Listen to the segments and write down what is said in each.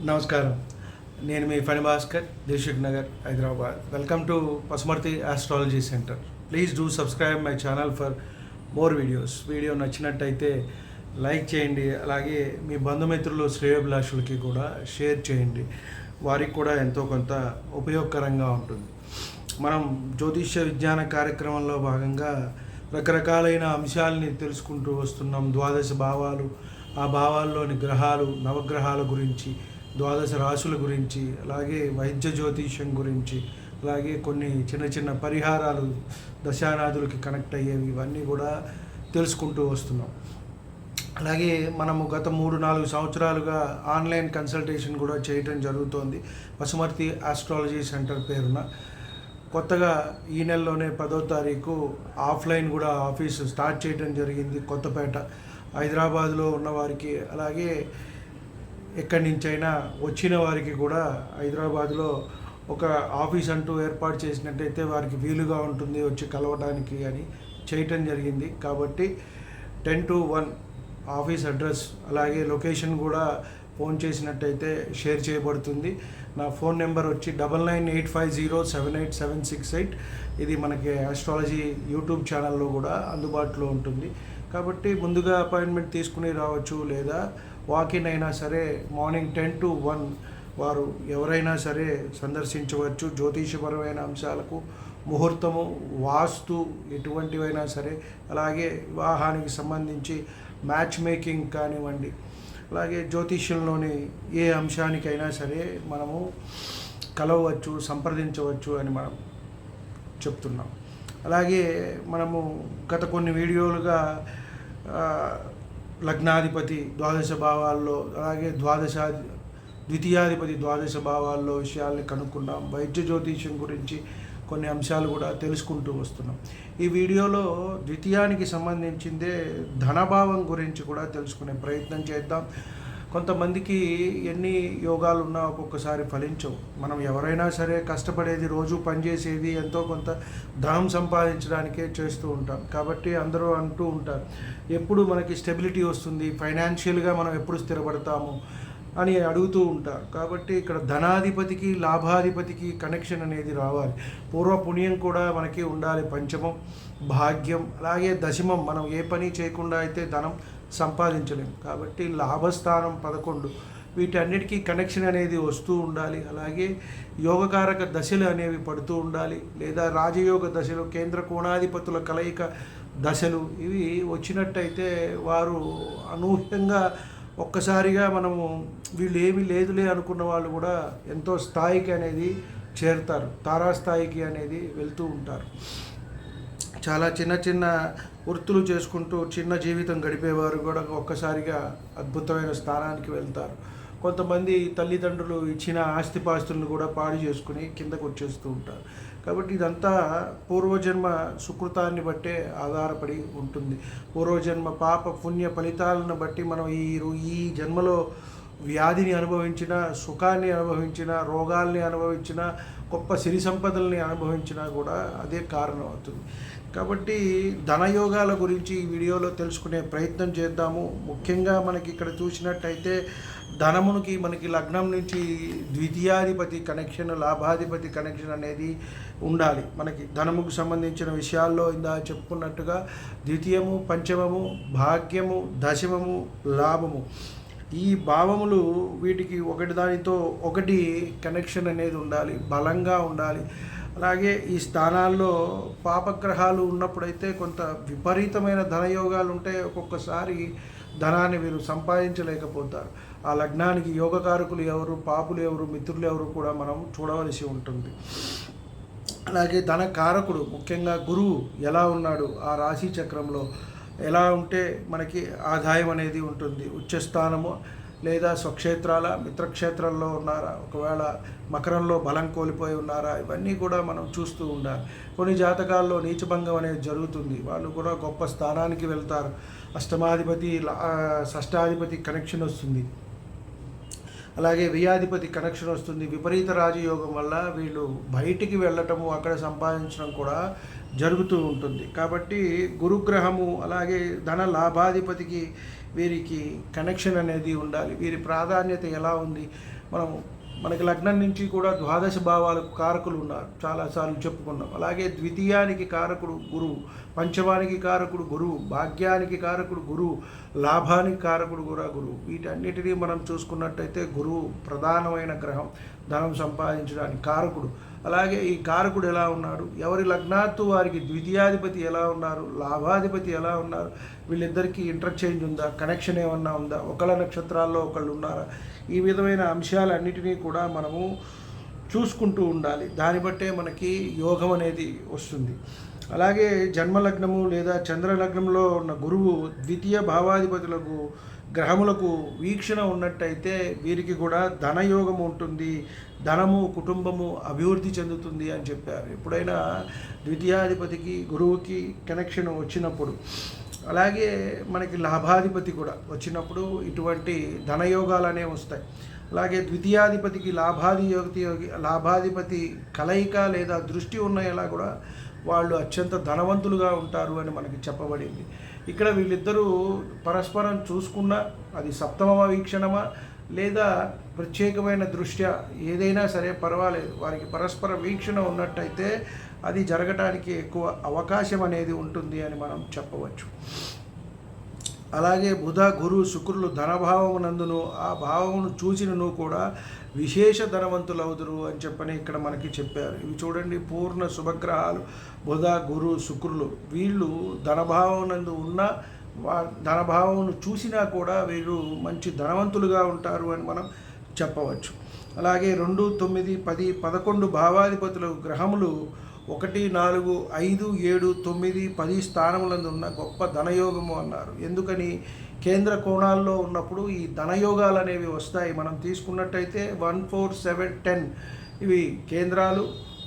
నమస్కారం. నేను మీ Phani Bhaskar, Dilsukhnagar, Hyderabad. Welcome to Pasumarthi astrology centre. Please do subscribe my channel for more videos. Video నచ్చినట్టయితే like చేయండి. అలాగే మీ బంధుమిత్రులు, శ్రేయోభిలాషులకి కూడా షేర్ చేయండి. వారికి కూడా ఎంతో కొంత ఉపయోగకరంగా ఉంటుంది. మనం జ్యోతిష్య విజ్ఞాన కార్యక్రమంలో భాగంగా రకరకాలైన అంశాలని తెలుసుకుంటూ వస్తున్నాం. ద్వాదశ భావాలు, ఆ భావాల్లోని గ్రహాలు, నవగ్రహాల గురించి, ద్వాదశ రాశుల గురించి, అలాగే వైద్య జ్యోతిష్యం గురించి, అలాగే కొన్ని చిన్న చిన్న పరిహారాలు దశానాథులకి కనెక్ట్ అయ్యేవి, ఇవన్నీ కూడా తెలుసుకుంటూ వస్తున్నాం. అలాగే మనము గత 3-4 సంవత్సరాలుగా ఆన్లైన్ కన్సల్టేషన్ కూడా చేయటం జరుగుతోంది పసుమర్తి ఆస్ట్రాలజీ సెంటర్ పేరున. కొత్తగా ఈ నెలలోనే 10వ తారీఖు ఆఫ్లైన్ కూడా ఆఫీసు స్టార్ట్ చేయడం జరిగింది. కొత్తపేట, హైదరాబాద్లో ఉన్నవారికి, అలాగే ఎక్కడి నుంచైనా వచ్చిన వారికి కూడా హైదరాబాద్లో ఒక ఆఫీస్ అంటూ ఏర్పాటు చేసినట్టయితే వారికి వీలుగా ఉంటుంది వచ్చి కలవడానికి అని చేయటం జరిగింది. కాబట్టి 10 to 1 ఆఫీస్ అడ్రస్, అలాగే లొకేషన్ కూడా ఫోన్ చేసినట్టయితే షేర్ చేయబడుతుంది. నా ఫోన్ నెంబర్ వచ్చి 9985078768. ఇది మనకి ఆస్ట్రాలజీ యూట్యూబ్ ఛానల్లో కూడా అందుబాటులో ఉంటుంది. కాబట్టి ముందుగా అపాయింట్మెంట్ తీసుకుని రావచ్చు, లేదా వాకిన్ అయినా సరే మార్నింగ్ 10 to 1 వారు ఎవరైనా సరే సందర్శించవచ్చు. జ్యోతిషపరమైన అంశాలకు, ముహూర్తము, వాస్తు ఎటువంటివైనా సరే, అలాగే వివాహానికి సంబంధించి మ్యాచ్ మేకింగ్ కానివ్వండి, అలాగే జ్యోతిష్యంలోని ఏ అంశానికైనా సరే మనము కలవచ్చు, సంప్రదించవచ్చు అని మనం చెప్తున్నాం. అలాగే మనము గత కొన్ని వీడియోలుగా లగ్నాధిపతి ద్వాదశ భావాల్లో, అలాగే ద్వితీయాధిపతి ద్వాదశ భావాల్లో విషయాల్ని కనుక్కున్నాం. వైద్య జ్యోతిష్యం గురించి కొన్ని అంశాలు కూడా తెలుసుకుంటూ వస్తున్నాం. ఈ వీడియోలో ద్వితీయానికి సంబంధించిందే ధనభావం గురించి కూడా తెలుసుకునే ప్రయత్నం చేద్దాం. కొంతమందికి ఎన్ని యోగాలు ఉన్నా ఒక్కొక్కసారి ఫలించవు. మనం ఎవరైనా సరే కష్టపడేది, రోజు పనిచేసేది ఎంతో కొంత ధనం సంపాదించడానికే చేస్తూ ఉంటాం. కాబట్టి అందరూ అంటూ ఉంటారు, ఎప్పుడు మనకి స్టెబిలిటీ వస్తుంది, ఫైనాన్షియల్గా మనం ఎప్పుడు స్థిరపడతాము అని అడుగుతూ ఉంటారు. కాబట్టి ఇక్కడ ధనాధిపతికి, లాభాధిపతికి కనెక్షన్ అనేది రావాలి. పూర్వ పుణ్యం కూడా మనకి ఉండాలి. పంచమం, భాగ్యం, అలాగే దశమం. మనం ఏ పని చేయకుండా అయితే ధనం సంపాదించలేము. కాబట్టి లాభస్థానం 11, వీటన్నిటికీ కనెక్షన్ అనేది వస్తూ ఉండాలి. అలాగే యోగకారక దశలు అనేవి పడుతూ ఉండాలి, లేదా రాజయోగ దశలు, కేంద్ర కోణాధిపతుల కలయిక దశలు ఇవి వచ్చినట్టయితే వారు అనూహ్యంగా ఒక్కసారిగా మనము వీళ్ళు ఏమీ లేదులే అనుకున్న వాళ్ళు కూడా ఎంతో స్థాయికి అనేది చేరుతారు, తారాస్థాయికి అనేది వెళ్తూ ఉంటారు. చాలా చిన్న చిన్న వృత్తులు చేసుకుంటూ చిన్న జీవితం గడిపేవారు కూడా ఒక్కసారిగా అద్భుతమైన స్థానానికి వెళ్తారు. కొంతమంది తల్లిదండ్రులు ఇచ్చిన ఆస్తిపాస్తులను కూడా పాడు చేసుకుని కిందకు వచ్చేస్తూ ఉంటారు. కాబట్టి ఇదంతా పూర్వజన్మ సుకృతాన్ని బట్టే ఆధారపడి ఉంటుంది. పూర్వజన్మ పాప పుణ్య ఫలితాలను బట్టి మనం ఈ జన్మలో వ్యాధిని అనుభవించిన, సుఖాన్ని అనుభవించిన, రోగాల్ని అనుభవించిన, గొప్ప సిరి సంపదల్ని అనుభవించినా కూడా అదే కారణం అవుతుంది. కాబట్టి ధనయోగాల గురించి ఈ వీడియోలో తెలుసుకునే ప్రయత్నం చేద్దాము. ముఖ్యంగా మనకి ఇక్కడ చూసినట్టయితే ధనమునికి మనకి లగ్నం నుంచి ద్వితీయాధిపతి కనెక్షన్, లాభాధిపతి కనెక్షన్ అనేది ఉండాలి. మనకి ధనముకు సంబంధించిన విషయాల్లో ఇందా చెప్పుకున్నట్టుగా ద్వితీయము, పంచమము, భాగ్యము, దశమము, లాభము, ఈ భావములు వీటికి ఒకటి దానితో ఒకటి కనెక్షన్ అనేది ఉండాలి, బలంగా ఉండాలి. అలాగే ఈ స్థానాల్లో పాపగ్రహాలు ఉన్నప్పుడైతే కొంత విపరీతమైన ధనయోగాలు ఉంటే ఒక్కొక్కసారి ధనాన్ని వీరు సంపాదించలేకపోతారు. ఆ లగ్నానికి యోగకారకులు ఎవరు, పాపులు ఎవరు, మిత్రులు ఎవరు కూడా మనం చూడవలసి ఉంటుంది. అలాగే ధనకారకుడు ముఖ్యంగా గురువు ఎలా ఉన్నాడు, ఆ రాశి చక్రంలో ఎలా ఉంటే మనకి ఆదాయం అనేది ఉంటుంది. ఉచ్చస్థానము లేదా స్వక్షేత్రాల, మిత్రక్షేత్రంలో ఉన్నారా, ఒకవేళ మకరంలో బలం కోల్పోయి ఉన్నారా, ఇవన్నీ కూడా మనం చూస్తూ ఉండాలి. కొన్ని జాతకాల్లో నీచభంగం అనేది జరుగుతుంది, వాళ్ళు కూడా గొప్ప స్థానానికి వెళ్తారు. అష్టమాధిపతి, షష్టాధిపతి కనెక్షన్ వస్తుంది, అలాగే వ్యయాధిపతి కనెక్షన్ వస్తుంది. విపరీత రాజయోగం వల్ల వీళ్ళు బయటికి వెళ్ళటము, అక్కడ సంపాదించడం కూడా జరుగుతూ ఉంటుంది. కాబట్టి గురుగ్రహము అలాగే ధన లాభాధిపతికి వీరికి కనెక్షన్ అనేది ఉండాలి. వీరి ప్రాధాన్యత ఎలా ఉంది, మనకి లగ్నం నుంచి కూడా ద్వాదశ భావాలకు కారకులు ఉన్నారు, చాలాసార్లు చెప్పుకున్నాం. అలాగే ద్వితీయానికి కారకుడు గురువు, పంచమానికి కారకుడు గురువు, భాగ్యానికి కారకుడు గురువు, లాభానికి కారకుడు కూడా గురువు. వీటన్నిటినీ మనం చూసుకున్నట్టయితే గురువు ప్రధానమైన గ్రహం, ధనం సంపాదించడానికి కారకుడు. అలాగే ఈ కారకుడు ఎలా ఉన్నాడు, ఎవరి లగ్నాత్తు వారికి ద్వితీయాధిపతి ఎలా ఉన్నారు, లాభాధిపతి ఎలా ఉన్నారు, వీళ్ళిద్దరికీ ఇంటర్చేంజ్ ఉందా, కనెక్షన్ ఏమన్నా ఉందా, ఒకళ్ళ నక్షత్రాల్లో ఒకళ్ళు ఉన్నారా, ఈ విధమైన అంశాలన్నిటినీ కూడా మనము చూసుకుంటూ ఉండాలి. దాన్ని బట్టే మనకి యోగం అనేది వస్తుంది. అలాగే జన్మలగ్నము లేదా చంద్రలగ్నంలో ఉన్న గురువు ద్వితీయ భావాధిపతులకు గ్రహములకు వీక్షణ ఉన్నట్టయితే వీరికి కూడా ధనయోగం ఉంటుంది, ధనము కుటుంబము అభివృద్ధి చెందుతుంది అని చెప్పారు. ఎప్పుడైనా ద్వితీయాధిపతికి గురువుకి కనెక్షన్ వచ్చినప్పుడు, అలాగే మనకి లాభాధిపతి కూడా వచ్చినప్పుడు ఇటువంటి ధనయోగాలు అనేవి వస్తాయి. అలాగే ద్వితీయాధిపతికి లాభాధిపతి కలయిక లేదా దృష్టి ఉన్నలా కూడా వాళ్ళు అత్యంత ధనవంతులుగా ఉంటారు అని మనకి చెప్పబడింది. ఇక్కడ వీళ్ళిద్దరూ పరస్పరం చూసుకున్న అది సప్తమ వీక్షణమా లేదా ప్రత్యేకమైన దృష్ట్యా ఏదైనా సరే పర్వాలేదు, వారికి పరస్పర వీక్షణ ఉన్నట్టయితే అది జరగటానికి ఎక్కువ అవకాశం అనేది ఉంటుంది అని మనం చెప్పవచ్చు. అలాగే బుధ గురు శుక్రులు ధనభావమునందును ఆ భావమును చూసినను కూడా విశేష ధనవంతులవుదురు అని చెప్పని ఇక్కడ మనకి చెప్పారు. ఇవి చూడండి, పూర్ణ శుభగ్రహాలు బుధ గురు శుక్రులు. వీళ్ళు ధనభావమునందు ఉన్న ధనభావమును చూసినా కూడా వీళ్ళు మంచి ధనవంతులుగా ఉంటారు అని మనం చెప్పవచ్చు. అలాగే 2, 9, 10, 11 భావాధిపతులు గ్రహములు 1, 4, 5, 7, 9, 10 స్థానములందు ఉన్న గొప్ప ధనయోగము అన్నారు. ఎందుకని? కేంద్ర కోణాల్లో ఉన్నప్పుడు ఈ ధనయోగాలు అనేవి వస్తాయి. మనం తీసుకున్నట్టయితే 1, 4, 7, 10 ఇవి కేంద్రాలు,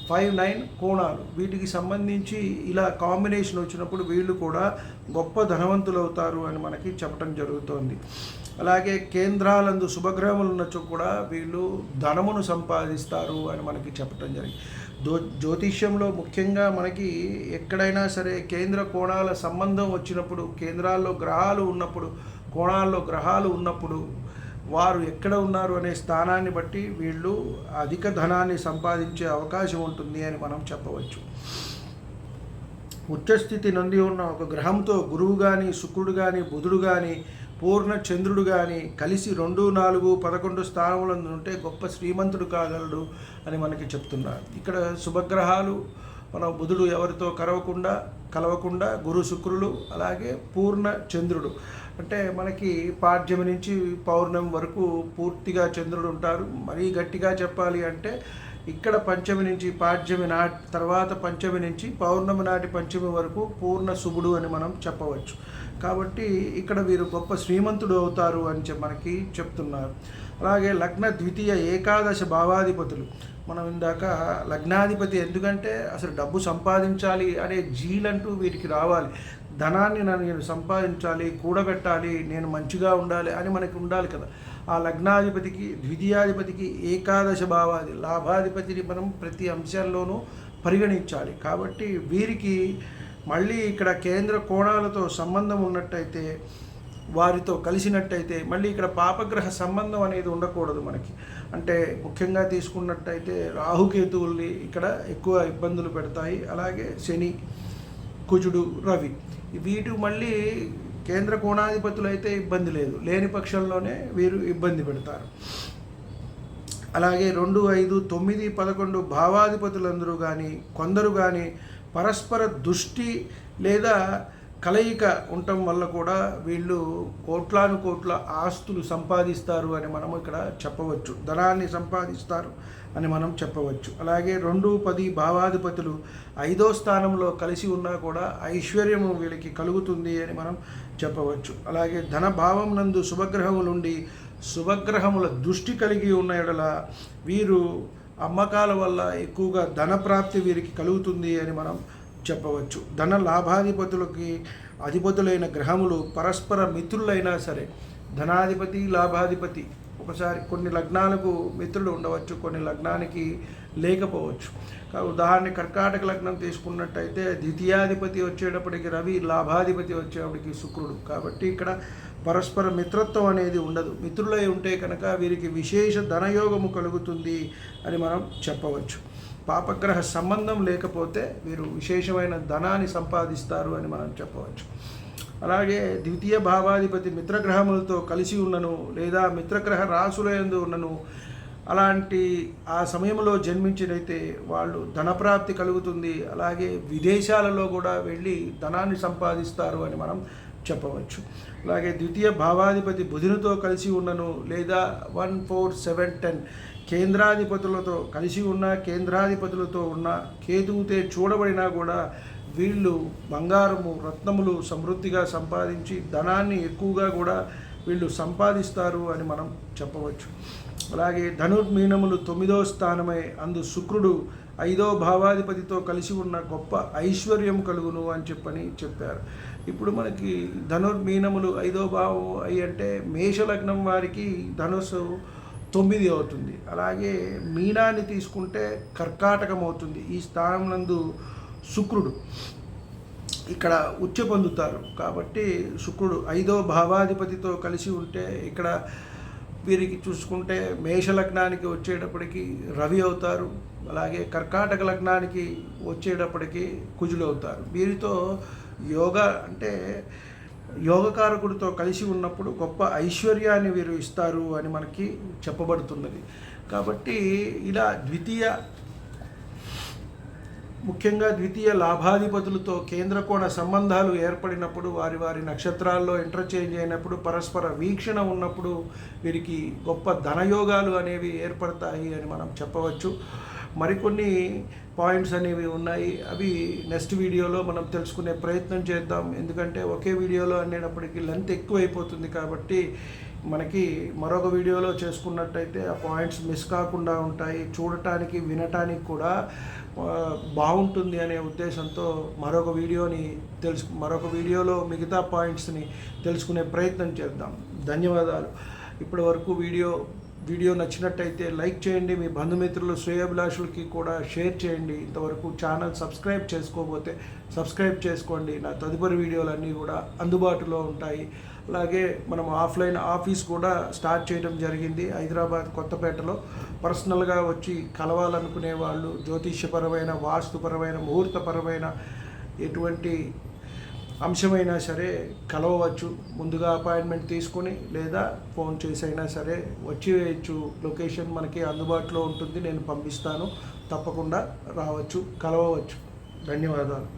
5, 9 కోణాలు. వీటికి సంబంధించి ఇలా కాంబినేషన్ వచ్చినప్పుడు వీళ్ళు కూడా గొప్ప ధనవంతులు అవుతారు అని మనకి చెప్పడం జరుగుతోంది. అలాగే కేంద్రాలందు శుభగ్రహములు ఉన్నచో కూడా వీళ్ళు ధనమును సంపాదిస్తారు అని మనకి చెప్పడం జరిగింది. జ్యోతిష్యంలో ముఖ్యంగా మనకి ఎక్కడైనా సరే కేంద్ర కోణాల సంబంధం వచ్చినప్పుడు, కేంద్రాల్లో గ్రహాలు ఉన్నప్పుడు, కోణాల్లో గ్రహాలు ఉన్నప్పుడు వారు ఎక్కడ ఉన్నారు అనే స్థానాన్ని బట్టి వీళ్ళు అధిక ధనాన్ని సంపాదించే అవకాశం ఉంటుంది అని మనం చెప్పవచ్చు. ఉచ్చస్థితి నంది ఉన్న ఒక గ్రహంతో గురువు కానీ, శుక్రుడు కానీ, బుధుడు కానీ, పూర్ణ చంద్రుడు కానీ కలిసి 2, 4, 11 స్థానములందు ఉంటే గొప్ప శ్రీమంతుడు కాగలడు అని మనకి చెప్తున్నారు. ఇక్కడ శుభగ్రహాలు మన బుధుడు ఎవరితో కలవకుండా గురు శుక్రులు, అలాగే పూర్ణ చంద్రుడు. అంటే మనకి పాడ్యమి నుంచి పౌర్ణమి వరకు పూర్తిగా చంద్రుడు ఉంటారు. మరీ గట్టిగా చెప్పాలి అంటే ఇక్కడ పంచమి నుంచి పాడ్యమి తర్వాత పంచమి నుంచి పౌర్ణమి నాటి పంచమి వరకు పూర్ణ శుభుడు అని మనం చెప్పవచ్చు. కాబట్టి ఇక్కడ వీరు గొప్ప శ్రీమంతుడు అవుతారు అని మనకి చెప్తున్నారు. అలాగే లగ్న ద్వితీయ ఏకాదశ భావాధిపతులు, మనం ఇందాక లగ్నాధిపతి ఎందుకంటే అసలు డబ్బు సంపాదించాలి అనే జీలంటూ వీరికి రావాలి. ధనాన్ని నేను సంపాదించాలి, కూడబెట్టాలి, నేను మంచిగా ఉండాలి అని మనకి ఉండాలి కదా. ఆ లగ్నాధిపతికి ద్వితీయాధిపతికి ఏకాదశ భావాది లాభాధిపతిని మనం ప్రతి అంశాల్లోనూ పరిగణించాలి. కాబట్టి వీరికి మళ్ళీ ఇక్కడ కేంద్ర కోణాలతో సంబంధం ఉన్నట్టయితే, వారితో కలిసినట్టయితే మళ్ళీ ఇక్కడ పాపగ్రహ సంబంధం అనేది ఉండకూడదు మనకి. అంటే ముఖ్యంగా తీసుకున్నట్టయితే రాహుకేతువుల్ని ఇక్కడ ఎక్కువ ఇబ్బందులు పెడతాయి. అలాగే శని, కుజుడు, రవి, వీటి మళ్ళీ కేంద్ర కోణాధిపతులు అయితే ఇబ్బంది లేదు, లేని పక్షంలోనే వీరు ఇబ్బంది పెడతారు. అలాగే 2, 5, 9, 11 భావాధిపతులందరూ కానీ కొందరు కానీ పరస్పర దృష్టి లేదా కలయిక ఉండటం వల్ల కూడా వీళ్ళు కోట్ల ఆస్తులు సంపాదిస్తారు అని మనం ఇక్కడ చెప్పవచ్చు. ధనాన్ని సంపాదిస్తారు అని మనం చెప్పవచ్చు. అలాగే 2, 10 భావాధిపతులు 5వ స్థానంలో కలిసి ఉన్నా కూడా ఐశ్వర్యము వీళ్ళకి కలుగుతుంది అని మనం చెప్పవచ్చు. అలాగే ధన భావం నందు శుభగ్రహములుండి శుభగ్రహముల దృష్టి కలిగి ఉన్న ఎడల వీరు అమ్మకాల వల్ల ఎక్కువగా ధన ప్రాప్తి వీరికి కలుగుతుంది అని మనం చెప్పవచ్చు. ధన లాభాధిపతులకి అధిపతులైన గ్రహములు పరస్పర మిత్రులైనా సరే, ధనాధిపతి లాభాధిపతి ఒకసారి కొన్ని లగ్నాలకు మిత్రులు ఉండవచ్చు, కొన్ని లగ్నానికి లేకపోవచ్చు. ఉదాహరణ కర్కాటక లగ్నం తీసుకున్నట్టయితే ద్వితీయాధిపతి వచ్చేటప్పటికి రవి, లాభాధిపతి వచ్చేటప్పటికి శుక్రుడు. కాబట్టి ఇక్కడ పరస్పర మిత్రత్వం అనేది ఉండదు. మిత్రులై ఉంటే కనుక వీరికి విశేష ధనయోగము కలుగుతుంది అని మనం చెప్పవచ్చు. పాపగ్రహ సంబంధం లేకపోతే వీరు విశేషమైన ధనాన్ని సంపాదిస్తారు అని మనం చెప్పవచ్చు. అలాగే ద్వితీయ భావాధిపతి మిత్రగ్రహములతో కలిసి ఉన్నను లేదా మిత్రగ్రహ రాసుల యందు ఉన్నను అలాంటి ఆ సమయంలో జన్మించినైతే వాళ్ళు ధనప్రాప్తి కలుగుతుంది. అలాగే విదేశాలలో కూడా వెళ్ళి ధనాన్ని సంపాదిస్తారు అని మనం చెప్పవచ్చు. అలాగే ద్వితీయ భావాధిపతి బుధునితో కలిసి ఉన్నను లేదా 1, 4, 7, 10 కేంద్రాధిపతులతో కలిసి ఉన్న, కేంద్రాధిపతులతో ఉన్న, కేతువుతే చూడబడినా కూడా వీళ్ళు బంగారము, రత్నములు సమృద్ధిగా సంపాదించి ధనాన్ని ఎక్కువగా కూడా వీళ్ళు సంపాదిస్తారు అని మనం చెప్పవచ్చు. అలాగే ధనుర్మీనములు 9వ స్థానమై అందు శుక్రుడు 5వ భావాధిపతితో కలిసి ఉన్న గొప్ప ఐశ్వర్యం కలుగును అని చెప్పారు. ఇప్పుడు మనకి ధనుర్మీనములు 5వ భావం అంటే మేషలగ్నం వారికి ధనుసు 9 అవుతుంది. అలాగే మీనాన్ని తీసుకుంటే కర్కాటకం అవుతుంది. ఈ స్థానం నందు శుక్రుడు ఇక్కడ ఉచ్చ పొందుతారు. కాబట్టి శుక్రుడు 5వ భావాధిపతితో కలిసి ఉంటే ఇక్కడ వీరికి చూసుకుంటే మేష లగ్నానికి వచ్చేటప్పటికి రవి అవుతారు. అలాగే కర్కాటక లగ్నానికి వచ్చేటప్పటికి కుజులు అవుతారు. వీరితో యోగా అంటే యోగకారకుడితో కలిసి ఉన్నప్పుడు గొప్ప ఐశ్వర్యాన్ని వీరు ఇస్తారు అని మనకి చెప్పబడుతున్నది. కాబట్టి ఇలా ముఖ్యంగా ద్వితీయ లాభాధిపతులతో కేంద్రకోణ సంబంధాలు ఏర్పడినప్పుడు, వారి నక్షత్రాల్లో ఇంటర్చేంజ్ అయినప్పుడు, పరస్పర వీక్షణ ఉన్నప్పుడు వీరికి గొప్ప ధనయోగాలు అనేవి ఏర్పడతాయి అని మనం చెప్పవచ్చు. మరికొన్ని పాయింట్స్ అనేవి ఉన్నాయి. అవి నెక్స్ట్ వీడియోలో మనం తెలుసుకునే ప్రయత్నం చేద్దాం. ఎందుకంటే ఒకే వీడియోలో అనేటప్పటికీ లెంత్ ఎక్కువైపోతుంది. కాబట్టి మనకి మరొక వీడియోలో చేసుకున్నట్టయితే ఆ పాయింట్స్ మిస్ కాకుండా ఉంటాయి, చూడటానికి వినటానికి కూడా బాగుంటుంది అనే ఉద్దేశంతో మరొక వీడియోలో మిగతా పాయింట్స్ని తెలుసుకునే ప్రయత్నం చేద్దాం. ధన్యవాదాలు. ఇప్పటి వరకు వీడియో నచ్చినట్టయితే లైక్ చేయండి, మీ బంధుమిత్రులు శ్రేయోభిలాషులకి కూడా షేర్ చేయండి. ఇంతవరకు ఛానల్ సబ్స్క్రైబ్ చేసుకోకపోతే సబ్స్క్రైబ్ చేసుకోండి. నా తదుపరి వీడియోలన్నీ కూడా అందుబాటులో ఉంటాయి. అలాగే మనం ఆఫ్లైన్ ఆఫీస్ కూడా స్టార్ట్ చేయడం జరిగింది హైదరాబాద్ కొత్తపేటలో. పర్సనల్గా వచ్చి కలవాలనుకునే వాళ్ళు జ్యోతిష్యపరమైన, వాస్తుపరమైన, ముహూర్తపరమైన ఎటువంటి అంశమైనా సరే కలవవచ్చు. ముందుగా అపాయింట్మెంట్ తీసుకొని లేదా ఫోన్ చేసైనా సరే వచ్చి వేయచ్చు. లొకేషన్ మనకి అందుబాటులో ఉంటుంది, నేను పంపిస్తాను. తప్పకుండా రావచ్చు, కలవవచ్చు. ధన్యవాదాలు.